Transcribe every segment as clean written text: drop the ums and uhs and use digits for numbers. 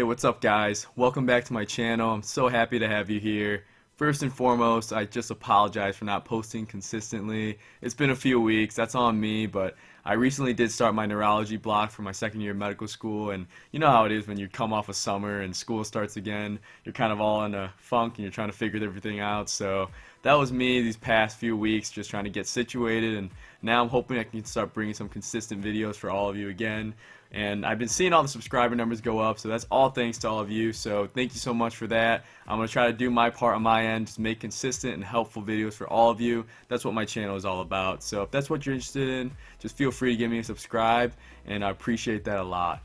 What's up guys? Welcome back to my channel. I'm so happy to have you here. First and foremost, I just apologize for not posting consistently. It's been a few weeks, that's on me, but I recently did start my neurology block for my second year of medical school, and you know how it is when you come off of summer and school starts again. You're kind of all in a funk and you're trying to figure everything out. So that was me these past few weeks, just trying to get situated, and now I'm hoping I can start bringing some consistent videos for all of you again. And I've been seeing all the subscriber numbers go up, so that's all thanks to all of you, so thank you so much for that. I'm going to try to do my part on my end, just make consistent and helpful videos for all of you. That's what my channel is all about, so if that's what you're interested in, just feel free to give me a subscribe, and I appreciate that a lot.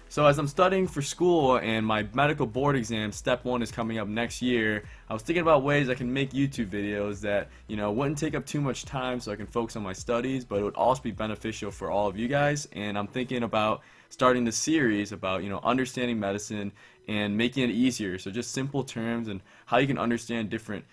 So as I'm studying for school and my medical board exam, step 1 is coming up next year, I was thinking about ways I can make YouTube videos that, wouldn't take up too much time so I can focus on my studies, but it would also be beneficial for all of you guys. And I'm thinking about starting this series about, understanding medicine and making it easier. So just simple terms and how you can understand different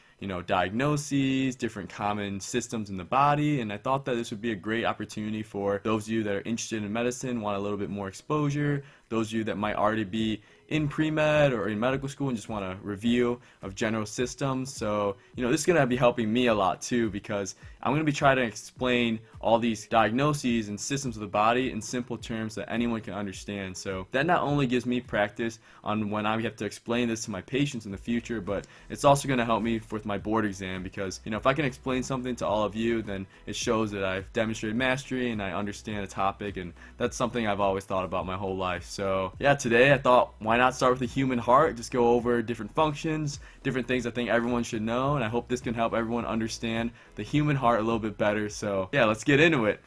diagnoses, different common systems in the body, and I thought that this would be a great opportunity for those of you that are interested in medicine, want a little bit more exposure, those of you that might already be in pre-med or in medical school and just want a review of general systems. So, this is going to be helping me a lot too, because I'm going to be trying to explain all these diagnoses and systems of the body in simple terms that anyone can understand. So that not only gives me practice on when I have to explain this to my patients in the future, but it's also going to help me with my board exam, because if I can explain something to all of you, then it shows that I've demonstrated mastery and I understand a topic, and that's something I've always thought about my whole life. So yeah, today I thought, why not start with the human heart, just go over different functions, different things I think everyone should know, and I hope this can help everyone understand the human heart a little bit better. So yeah, let's get into it.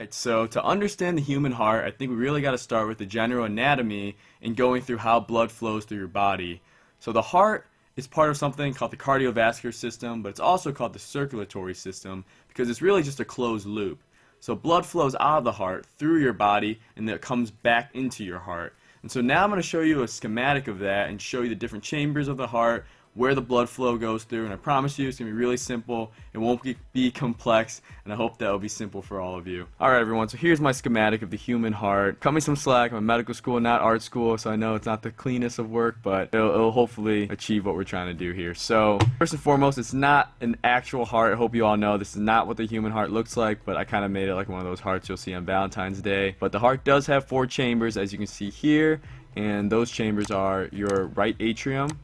So to understand the human heart, I think we really got to start with the general anatomy and going through how blood flows through your body. So the heart is part of something called the cardiovascular system, but it's also called the circulatory system because it's really just a closed loop. So blood flows out of the heart through your body and then it comes back into your heart. And so now I'm going to show you a schematic of that and show you the different chambers of the heart, where the blood flow goes through, and I promise you it's going to be really simple. It won't be complex, and I hope that will be simple for all of you. Alright everyone, so here's my schematic of the human heart. Cut me some slack, I'm in medical school, not art school, so I know it's not the cleanest of work, but it'll hopefully achieve what we're trying to do here. So, first and foremost, it's not an actual heart. I hope you all know this is not what the human heart looks like, but I kind of made it like one of those hearts you'll see on Valentine's Day. But the heart does have 4 chambers, as you can see here, and those chambers are your right atrium,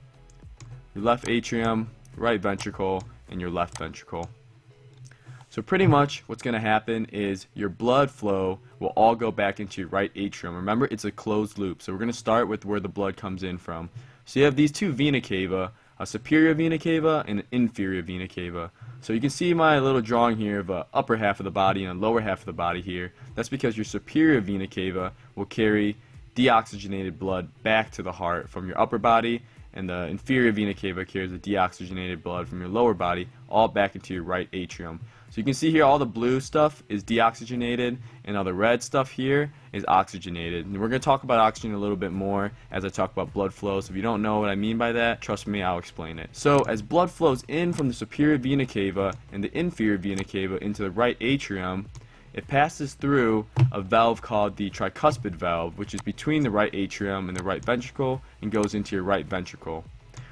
your left atrium, right ventricle, and your left ventricle. So pretty much what's going to happen is your blood flow will all go back into your right atrium. Remember, it's a closed loop. So we're going to start with where the blood comes in from. So you have these 2 vena cava, a superior vena cava and an inferior vena cava. So you can see my little drawing here of the upper half of the body and the lower half of the body here. That's because your superior vena cava will carry deoxygenated blood back to the heart from your upper body, and the inferior vena cava carries the deoxygenated blood from your lower body all back into your right atrium. So you can see here all the blue stuff is deoxygenated and all the red stuff here is oxygenated. And we're going to talk about oxygen a little bit more as I talk about blood flow. So if you don't know what I mean by that, trust me, I'll explain it. So as blood flows in from the superior vena cava and the inferior vena cava into the right atrium, it passes through a valve called the tricuspid valve, which is between the right atrium and the right ventricle and goes into your right ventricle.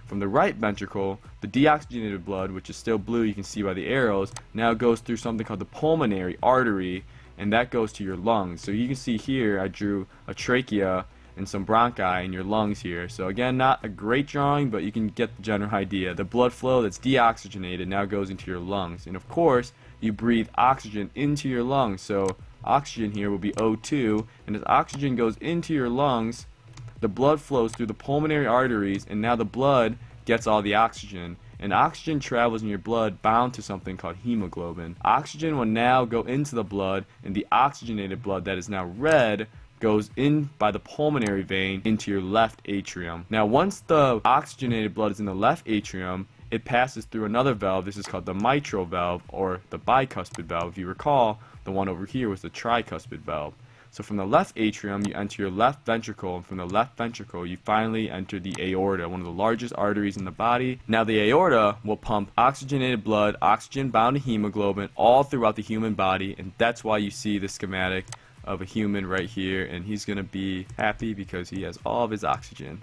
From the right ventricle, the deoxygenated blood, which is still blue, you can see by the arrows, now goes through something called the pulmonary artery, and that goes to your lungs. So you can see here I drew a trachea and some bronchi in your lungs here. So again, not a great drawing, but you can get the general idea. The blood flow that's deoxygenated now goes into your lungs, and of course you breathe oxygen into your lungs. So oxygen here will be O2, and as oxygen goes into your lungs, the blood flows through the pulmonary arteries, and now the blood gets all the oxygen, and oxygen travels in your blood bound to something called hemoglobin. Oxygen will now go into the blood, and the oxygenated blood that is now red goes in by the pulmonary vein into your left atrium. Now once the oxygenated blood is in the left atrium, it passes through another valve. This is called the mitral valve or the bicuspid valve. If you recall, the one over here was the tricuspid valve. So from the left atrium, you enter your left ventricle, and from the left ventricle, you finally enter the aorta, one of the largest arteries in the body. Now the aorta will pump oxygenated blood, oxygen-bound hemoglobin, all throughout the human body, and that's why you see the schematic of a human right here, and he's going to be happy because he has all of his oxygen.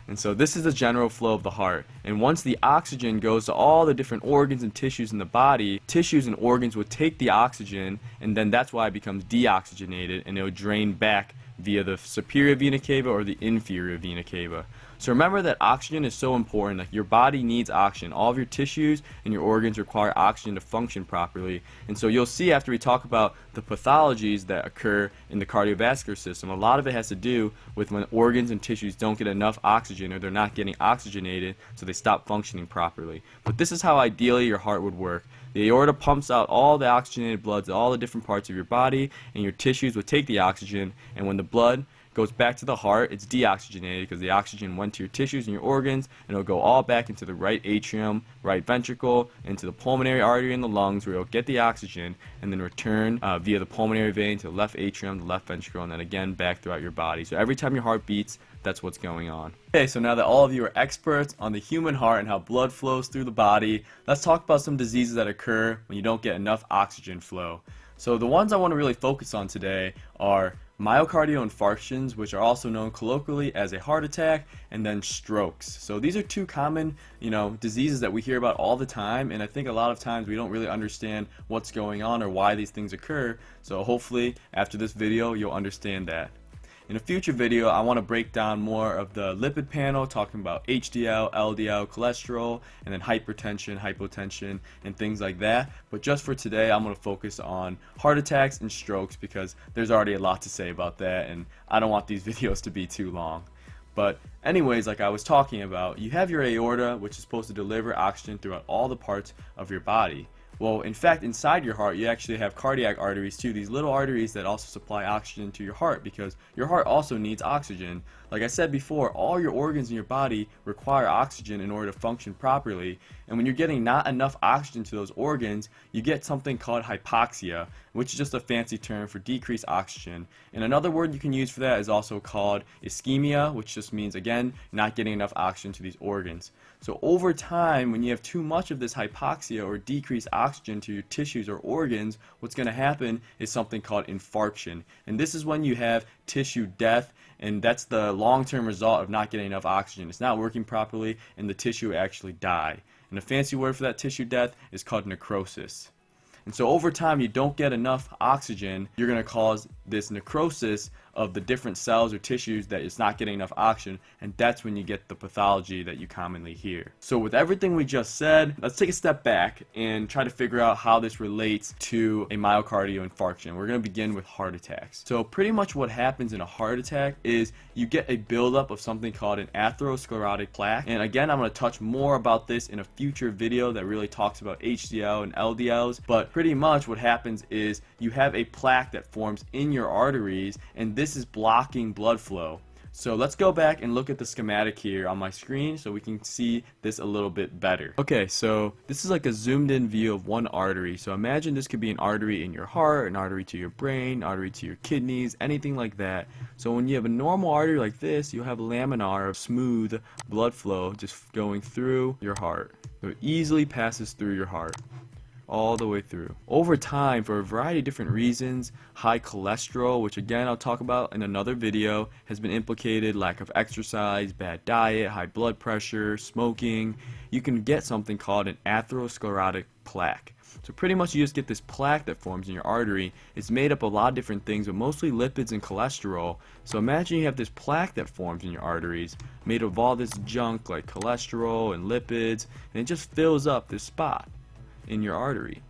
And so this is the general flow of the heart. And once the oxygen goes to all the different organs and tissues in the body, tissues and organs will take the oxygen, and then that's why it becomes deoxygenated, and it will drain back via the superior vena cava or the inferior vena cava. So remember that oxygen is so important. Like, your body needs oxygen. All of your tissues and your organs require oxygen to function properly. And so you'll see after we talk about the pathologies that occur in the cardiovascular system, a lot of it has to do with when organs and tissues don't get enough oxygen, or they're not getting oxygenated, so they stop functioning properly. But this is how ideally your heart would work. The aorta pumps out all the oxygenated blood to all the different parts of your body, and your tissues will take the oxygen, and when the blood goes back to the heart, it's deoxygenated because the oxygen went to your tissues and your organs, and it'll go all back into the right atrium, right ventricle, into the pulmonary artery in the lungs, where it'll get the oxygen and then return via the pulmonary vein to the left atrium, the left ventricle, and then again back throughout your body. So every time your heart beats, that's what's going on. Okay, so now that all of you are experts on the human heart and how blood flows through the body, let's talk about some diseases that occur when you don't get enough oxygen flow. So the ones I want to really focus on today are myocardial infarctions, which are also known colloquially as a heart attack, and then strokes. So these are two common, diseases that we hear about all the time, and I think a lot of times we don't really understand what's going on or why these things occur. So hopefully after this video you'll understand that. In a future video, I want to break down more of the lipid panel, talking about HDL, LDL, cholesterol, and then hypertension, hypotension, and things like that. But just for today, I'm going to focus on heart attacks and strokes because there's already a lot to say about that, and I don't want these videos to be too long. But anyways, like I was talking about, you have your aorta, which is supposed to deliver oxygen throughout all the parts of your body. Well, in fact, inside your heart, you actually have cardiac arteries too, these little arteries that also supply oxygen to your heart, because your heart also needs oxygen. Like I said before, all your organs in your body require oxygen in order to function properly, and when you're getting not enough oxygen to those organs, you get something called hypoxia, which is just a fancy term for decreased oxygen. And another word you can use for that is also called ischemia, which just means, again, not getting enough oxygen to these organs. So over time, when you have too much of this hypoxia or decreased oxygen to your tissues or organs, what's going to happen is something called infarction. And this is when you have tissue death, and that's the long-term result of not getting enough oxygen. It's not working properly, and the tissue will actually die. And a fancy word for that tissue death is called necrosis. And so over time, you don't get enough oxygen, you're going to cause this necrosis of the different cells or tissues that it's not getting enough oxygen, and that's when you get the pathology that you commonly hear. So with everything we just said, let's take a step back and try to figure out how this relates to a myocardial infarction. We're going to begin with heart attacks. So pretty much what happens in a heart attack is you get a buildup of something called an atherosclerotic plaque, and again, I'm going to touch more about this in a future video that really talks about HDL and LDLs, but pretty much what happens is you have a plaque that forms in your arteries, and this is blocking blood flow. So let's go back and look at the schematic here on my screen so we can see this a little bit better. Okay, so this is like a zoomed in view of one artery. So imagine this could be an artery in your heart, an artery to your brain, an artery to your kidneys, anything like that. So when you have a normal artery like this, you'll have laminar or smooth blood flow just going through your heart. So it easily passes through your heart, all the way through. Over time, for a variety of different reasons, high cholesterol, which again I'll talk about in another video, has been implicated, lack of exercise, bad diet, high blood pressure, smoking, you can get something called an atherosclerotic plaque. So pretty much you just get this plaque that forms in your artery. It's made up of a lot of different things, but mostly lipids and cholesterol. So imagine you have this plaque that forms in your arteries, made of all this junk like cholesterol and lipids, and it just fills up this spot in your artery.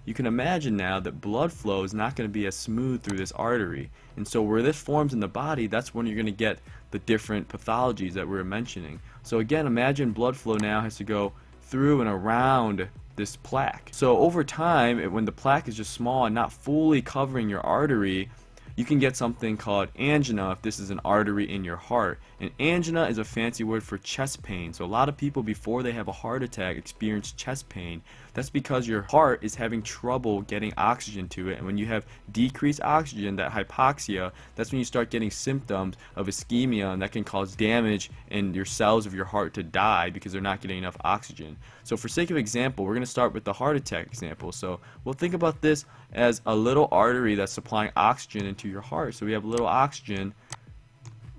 You can imagine now that blood flow is not going to be as smooth through this artery, and so where this forms in the body, that's when you're going to get the different pathologies that we were mentioning. So again, imagine blood flow now has to go through and around this plaque. So over time, when the plaque is just small and not fully covering your artery, you can get something called angina if this is an artery in your heart. And angina is a fancy word for chest pain. So a lot of people before they have a heart attack experience chest pain. That's because your heart is having trouble getting oxygen to it, and when you have decreased oxygen, that hypoxia, that's when you start getting symptoms of ischemia, and that can cause damage in your cells of your heart to die because they're not getting enough oxygen. So for sake of example, we're going to start with the heart attack example. So we'll think about this as a little artery that's supplying oxygen into your heart. So we have a little oxygen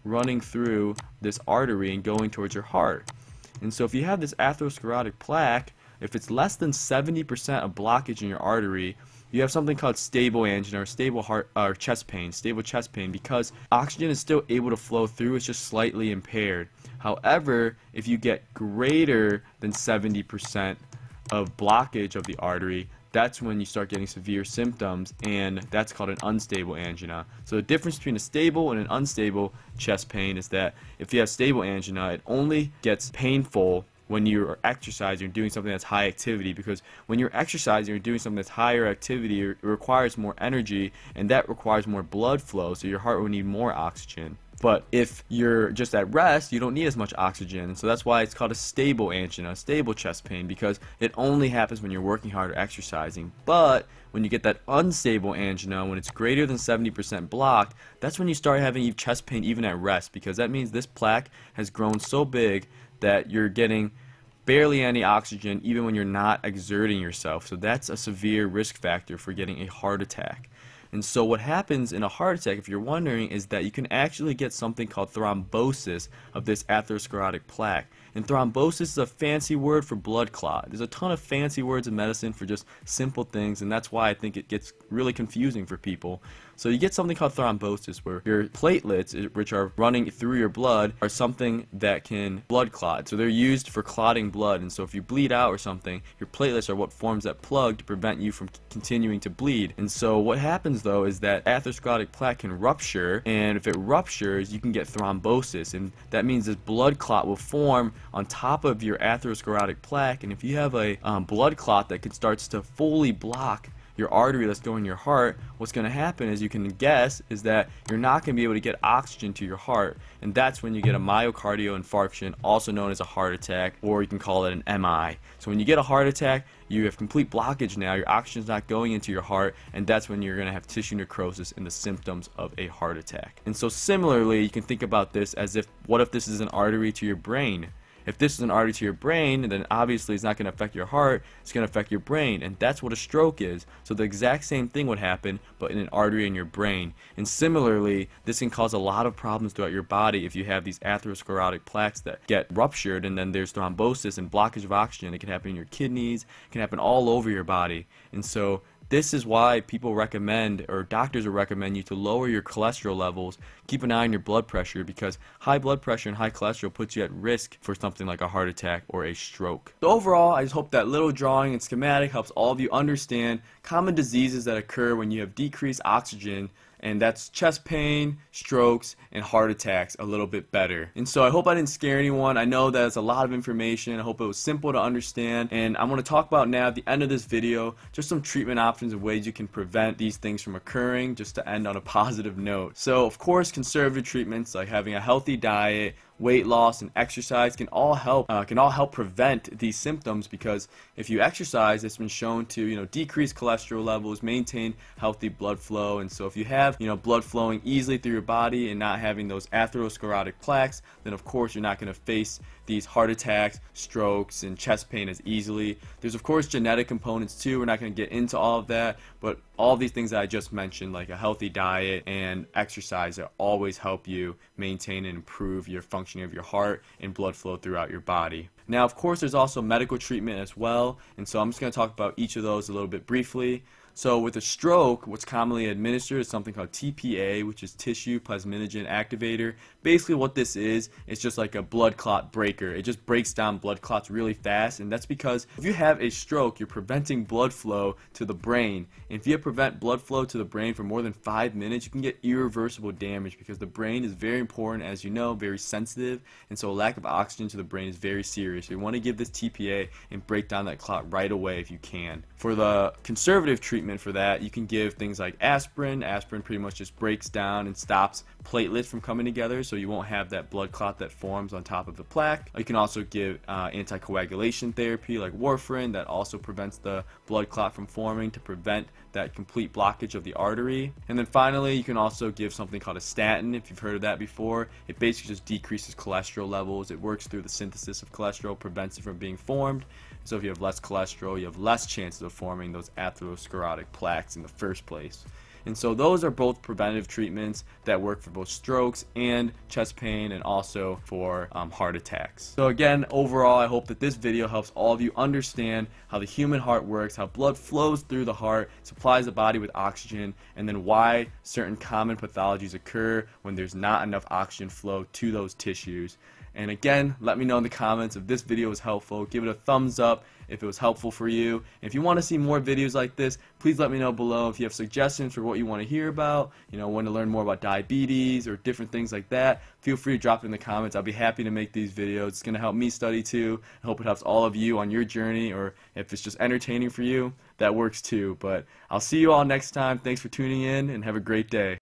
running through this artery and going towards your heart. And so if you have this atherosclerotic plaque, if it's less than 70% of blockage in your artery, you have something called stable angina or stable heart or chest pain, stable chest pain, because oxygen is still able to flow through, it's just slightly impaired. However, if you get greater than 70% of blockage of the artery, that's when you start getting severe symptoms, and that's called an unstable angina. So the difference between a stable and an unstable chest pain is that if you have stable angina, it only gets painful when you're exercising or doing something that's high activity, because when you're exercising or doing something that's higher activity, it requires more energy, and that requires more blood flow, so your heart will need more oxygen. But if you're just at rest, you don't need as much oxygen. So that's why it's called a stable angina, stable chest pain, because it only happens when you're working hard or exercising. But when you get that unstable angina, when it's greater than 70% blocked, that's when you start having chest pain even at rest, because that means this plaque has grown so big that you're getting barely any oxygen even when you're not exerting yourself. So that's a severe risk factor for getting a heart attack. And so what happens in a heart attack, if you're wondering, is that you can actually get something called thrombosis of this atherosclerotic plaque. And thrombosis is a fancy word for blood clot. There's a ton of fancy words in medicine for just simple things, and that's why I think it gets really confusing for people. So you get something called thrombosis, where your platelets, which are running through your blood, are something that can blood clot. So they're used for clotting blood, and so if you bleed out or something, your platelets are what forms that plug to prevent you from continuing to bleed. And so what happens though is that atherosclerotic plaque can rupture, and if it ruptures, you can get thrombosis, and that means this blood clot will form on top of your atherosclerotic plaque. And if you have a blood clot that starts to fully block your artery that's going to your heart, what's going to happen, as you can guess, is that you're not going to be able to get oxygen to your heart, and that's when you get a myocardial infarction, also known as a heart attack, or you can call it an MI. So when you get a heart attack, you have complete blockage now, your oxygen's not going into your heart, and that's when you're going to have tissue necrosis and the symptoms of a heart attack. And so similarly, you can think about this as if, what if this is an artery to your brain? If this is an artery to your brain, then obviously it's not going to affect your heart, it's going to affect your brain, and that's what a stroke is. So the exact same thing would happen, but in an artery in your brain. And similarly, this can cause a lot of problems throughout your body if you have these atherosclerotic plaques that get ruptured, and then there's thrombosis and blockage of oxygen. It can happen in your kidneys, it can happen all over your body. And so this is why people recommend, or doctors will recommend you to lower your cholesterol levels, keep an eye on your blood pressure, because high blood pressure and high cholesterol puts you at risk for something like a heart attack or a stroke. So overall, I just hope that little drawing and schematic helps all of you understand common diseases that occur when you have decreased oxygen, and that's chest pain, strokes, and heart attacks a little bit better. And so I hope I didn't scare anyone. I know that it's a lot of information. I hope it was simple to understand, and I want to talk about now at the end of this video just some treatment options and ways you can prevent these things from occurring, just to end on a positive note. So of course, conservative treatments like having a healthy diet, weight loss, and exercise can all help prevent these symptoms, because if you exercise, it's been shown to decrease cholesterol levels, maintain healthy blood flow. And so if you have blood flowing easily through your body and not having those atherosclerotic plaques, then of course you're not going to face these heart attacks, strokes, and chest pain as easily. There's of course genetic components too. We're not going to get into all of that, but all of these things that I just mentioned, like a healthy diet and exercise, that always help you maintain and improve your functioning of your heart and blood flow throughout your body. Now of course there's also medical treatment as well, and so I'm just going to talk about each of those a little bit briefly. So with a stroke, what's commonly administered is something called TPA, which is tissue plasminogen activator. Basically what this is, it's just like a blood clot breaker. It just breaks down blood clots really fast, and that's because if you have a stroke, you're preventing blood flow to the brain. And if you prevent blood flow to the brain for more than 5 minutes, you can get irreversible damage, because the brain is very important, as you know, very sensitive, and so a lack of oxygen to the brain is very serious. So you want to give this TPA and break down that clot right away if you can. For the conservative treatment, treatment for that. You can give things like aspirin. Aspirin pretty much just breaks down and stops platelets from coming together, so you won't have that blood clot that forms on top of the plaque. You can also give anticoagulation therapy like warfarin that also prevents the blood clot from forming to prevent that complete blockage of the artery. And then finally, you can also give something called a statin, if you've heard of that before. It basically just decreases cholesterol levels. It works through the synthesis of cholesterol, prevents it from being formed. So if you have less cholesterol, you have less chances of forming those atherosclerotic plaques in the first place. And so those are both preventative treatments that work for both strokes and chest pain, and also for heart attacks. So again, overall, I hope that this video helps all of you understand how the human heart works, how blood flows through the heart, supplies the body with oxygen, and then why certain common pathologies occur when there's not enough oxygen flow to those tissues. And again, let me know in the comments if this video was helpful. Give it a thumbs up if it was helpful for you. And if you want to see more videos like this, please let me know below. If you have suggestions for what you want to hear about, want to learn more about diabetes or different things like that, feel free to drop it in the comments. I'll be happy to make these videos. It's going to help me study too. I hope it helps all of you on your journey, or if it's just entertaining for you, that works too. But I'll see you all next time. Thanks for tuning in, and have a great day.